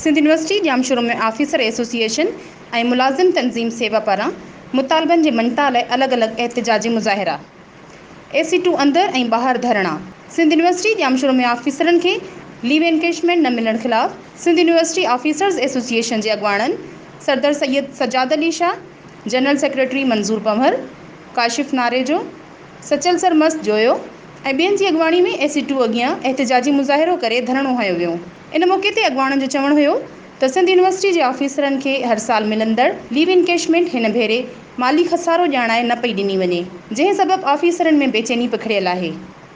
Sindh university Jamshoro में officer association ऐं मुलाज़िम तंज़ीम सेवा पारां मुतालबनि जे मञता लाइ अलॻि अलॻि एहतिजाजी मुज़ाहिरा। AC2 अंदरि ऐं ॿाहिरि धरणा। सिंध यूनिवर्सिटी जामशोरो में ऑफिसरनि खे लीव एनकेशमेंट न मिलण ख़िलाफ़ सिंध यूनिवर्सिटी ऑफिसर्स एसोसिएशन जे अॻवाननि सरदार सैयद सजाद अली शाह, जनरल सेक्रेटरी मंज़ूर पंवर, काशिफ़ नारेजो, सचल सरमस्त जोयो ऐं ॿियनि जी अॻवानी में AC2 अॻियां एहतिजाजी मुज़ाहिरो करे धरणो हयो वियो। इन मौक़े ते अॻवाननि जो चवणु हुयो त सिंध यूनिवर्सिटी जे ऑफिसरनि खे हर साल मिलंदड़ लीव एनकेशमेंट हिन भेरे माली खसारो ॼाणाए न पई ॾिनी वञे, जंहिं सबबि ऑफिसरनि में बेचैनी पखिड़ियल आहे।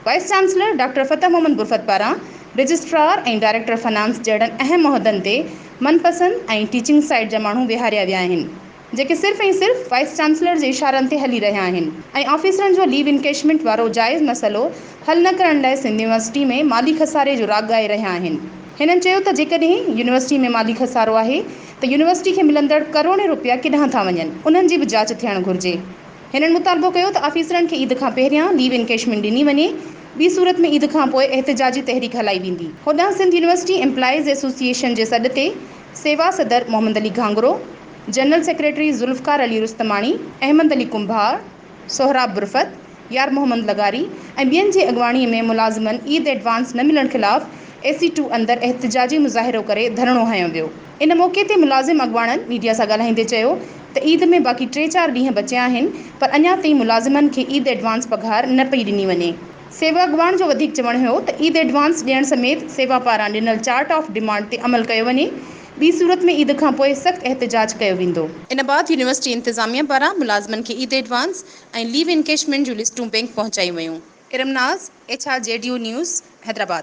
वाइस चांसलर डॉक्टर फतह मोहम्मद बुरफत पारां रजिस्ट्रार ऐं डायरेक्टर फाइनेंस जहिड़नि अहम उहिदनि ते मनपसंद ऐं टीचिंग साइड जा माण्हू विहारिया विया आहिनि, जेके सिर्फ़ ऐं सिर्फ़ वाइस चांसलर जे इशारनि ते हली रहिया आहिनि ऐं ऑफिसरनि जो लीव एनकेशमेंट वारो जाइज़ मसइलो हल न करण लाइ सिंध यूनिवर्सिटी में माली खसारे जो राग ॻाए रहिया आहिनि। हिननि चयो त जेकॾहिं यूनिवर्सिटी में माली खसारो आहे त यूनिवर्सिटी खे मिलंदड़ करोड़े रुपया किथां था वञनि, उन्हनि जी बि जांच थियणु घुरिजे। हिननि मुतालबो कयो त ऑफिसरनि खे ईद खां पहिरियां लीव एनकेशमेंट ॾिनी वञे, ॿी सूरत में ईद खां पोइ एहतिजाजी तहरीक हलाई वेंदी। होॾां सिंध यूनिवर्सिटी एम्प्लॉइज़ एसोसिएशन जे सॾ ते सेवा सदर मोहम्मद अली घांगरो, जनरल सेक्रेटरी ज़ुल्फ़कार अली रुस्तमाणी, अहमद अली कुंभार, सोहराब बुरफत, यार मोहम्मद लगारी ऐं ॿियनि जी अॻवाणीअ में मुलाज़िमनि ईद एडवांस न मिलण ख़िलाफ़ AC2 अंदरि एहतिजाजी मुज़ाहिरो करे धरणो हयो वियो। इन मौक़े ते मुलाज़िम अॻवाननि मीडिया सां ॻाल्हाईंदे चयो त ईद में बाक़ी 3-4 ॾींहं बचिया आहिनि, पर अञा ताईं मुलाज़िमनि खे ईद एडवांस पघार न पई ॾिनी वञे। सेवा अॻवान जो वधीक चवणु हुयो त ईद एडवांस ॾियण समेत सेवा पारां ॾिनल चार्ट ऑफ डिमांड ते अमल कयो वञे, ॿी सूरत में ईद खां पोइ सख़्तु एहतिजाज कयो वेंदो। इन बाबति यूनिवर्सिटी इंतिज़ामिया पारां मुलाज़िमनि खे ईद एडवांस ऐं लीव एनकेशमेंट जूं लिस्टूं बैंक पहुचायूं वयूं। इरमनाज़ HRJDO न्यूज़ हैदराबाद।